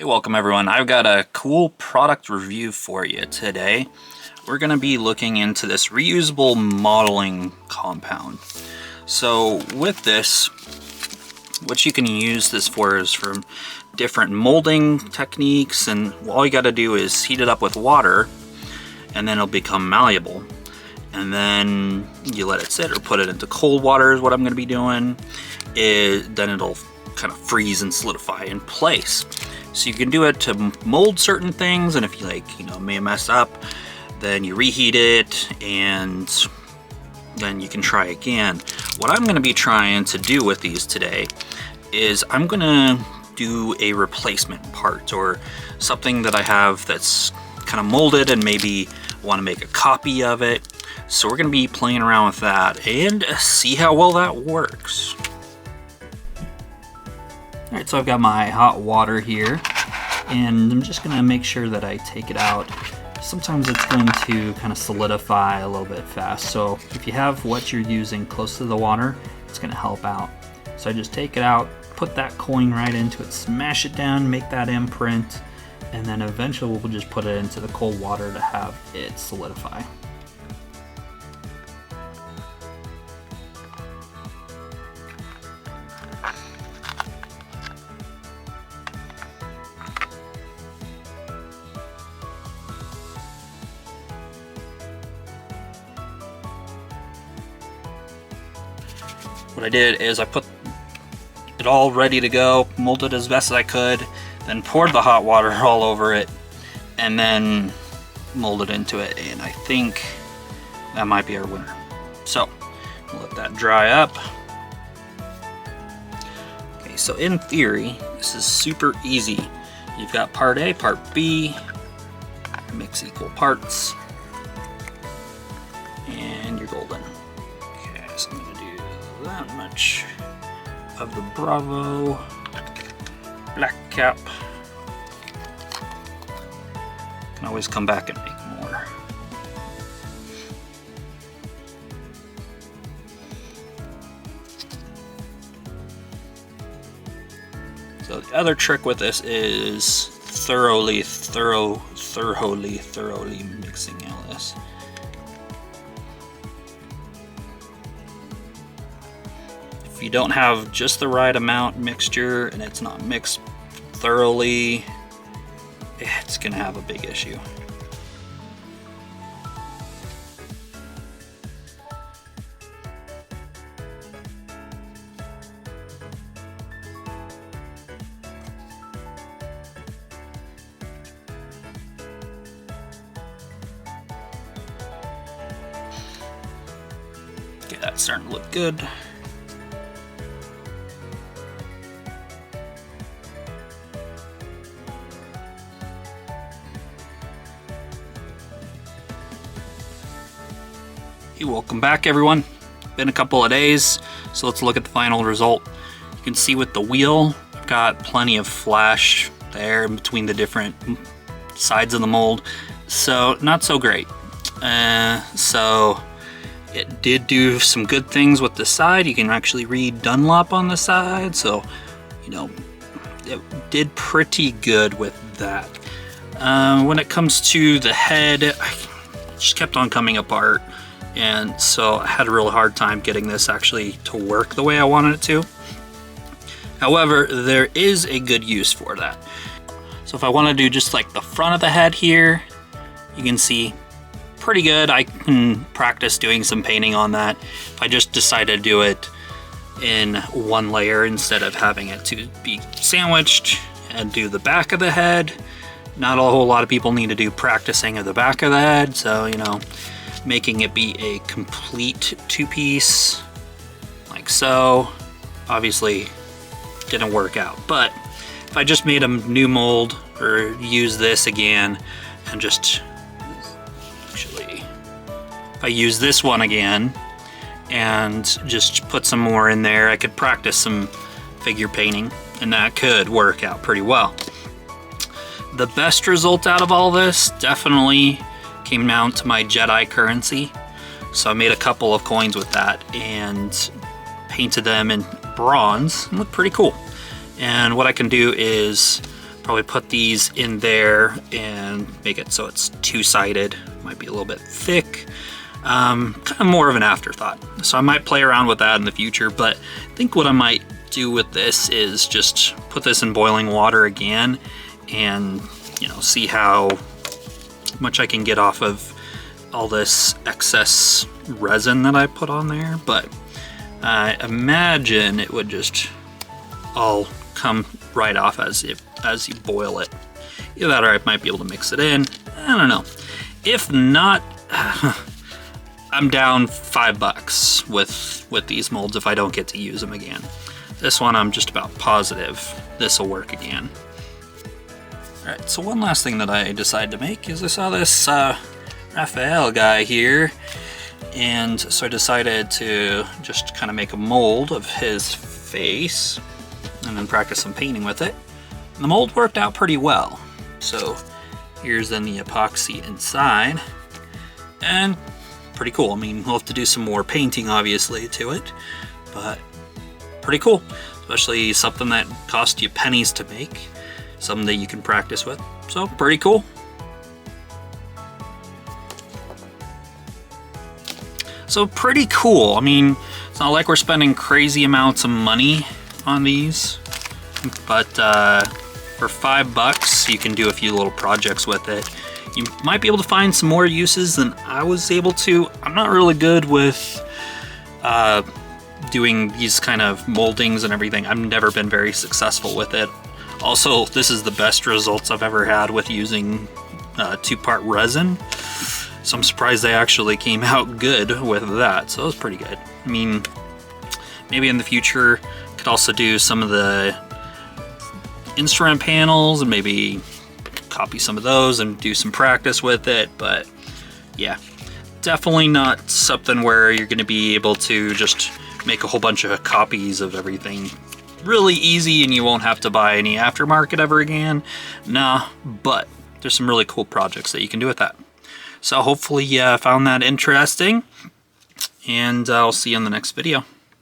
Hey, welcome everyone. I've got a cool product review for you today. We're going to be looking into this reusable modeling compound. So with this, what you can use this for is from different molding techniques, and all you got to do is heat it up with water and then it'll become malleable. And then you let it sit or put it into cold water is what I'm going to be doing. Then it'll kind of freeze and solidify in place. So you can do it to mold certain things, and if you may mess up, then you reheat it and then you can try again. What I'm going to be trying to do with these today is I'm going to do a replacement part, or something that I have that's kind of molded and maybe want to make a copy of it. So we're going to be playing around with that and see how well that works. Alright, so I've got my hot water here, and I'm just going to make sure that I take it out. Sometimes it's going to kind of solidify a little bit fast, so if you have what you're using close to the water, it's going to help out. So I just take it out, put that coin right into it, smash it down, make that imprint, and then eventually we'll just put it into the cold water to have it solidify. What I did is I put it all ready to go, molded as best as I could, then poured the hot water all over it, and then molded into it, and I think that might be our winner. So, we'll let that dry up. Okay, so in theory, this is super easy. You've got part A, part B, mix equal parts, and you're golden. Okay, so I'm gonna do that much of the Bravo black cap. Can always come back and make more. So the other trick with this is thoroughly mixing all this. If you don't have just the right amount mixture and it's not mixed thoroughly, it's gonna have a big issue. Okay, that's starting to look good. Hey, welcome back everyone. Been a couple of days, so let's look at the final result. You can see with the wheel, I've got plenty of flash there in between the different sides of the mold, so not so great. So it did do some good things with the side. You can actually read Dunlop on the side, so it did pretty good with that. When it comes to the head, it just kept on coming apart. And so I had a real hard time getting this actually to work the way I wanted it to. However, there is a good use for that. So if I want to do just like the front of the head here, you can see pretty good. I can practice doing some painting on that. If I just decide to do it in one layer instead of having it to be sandwiched and do the back of the head, not a whole lot of people need to do practicing of the back of the head, so making it be a complete two-piece like so obviously didn't work out. But if I just made a new mold or use this again and just if I use this one again and just put some more in there, I could practice some figure painting, and that could work out pretty well. The best result out of all this definitely came down to my Jedi currency. So I made a couple of coins with that and painted them in bronze. It looked pretty cool. And what I can do is Probably put these in there and make it so it's two-sided. Might be a little bit thick. Kind of more of an afterthought. So I might play around with that in the future, but I think what I might do with this is just put this in boiling water again and, you know, see how much I can get off of all this excess resin that I put on there. But I imagine it would just all come right off as you boil it. Either that or I might be able to mix it in. I don't know. If not, I'm down $5 with these molds if I don't get to use them again. This one I'm just about positive this will work again. Alright, so one last thing that I decided to make is I saw this Raphael guy here, and so I decided to just kind of make a mold of his face and then practice some painting with it. And the mold worked out pretty well. So here's then the epoxy inside, and pretty cool. I mean, we'll have to do some more painting obviously to it, but pretty cool. Especially something that cost you pennies to make, something that you can practice with. So pretty cool. So pretty cool. I mean, it's not like we're spending crazy amounts of money on these, but for $5 you can do a few little projects with it. You might be able to find some more uses than I was able to. I'm not really good with doing these kind of moldings and everything. I've never been very successful with it. Also, this is the best results I've ever had with using 2-part resin. So I'm surprised they actually came out good with that. So it was pretty good. I mean, maybe in the future, could also do some of the instrument panels and maybe copy some of those and do some practice with it. But yeah, definitely not something where you're going to be able to just make a whole bunch of copies of everything really easy and you won't have to buy any aftermarket ever again. Nah, but there's some really cool projects that you can do with that. So hopefully you found that interesting, and I'll see you in the next video.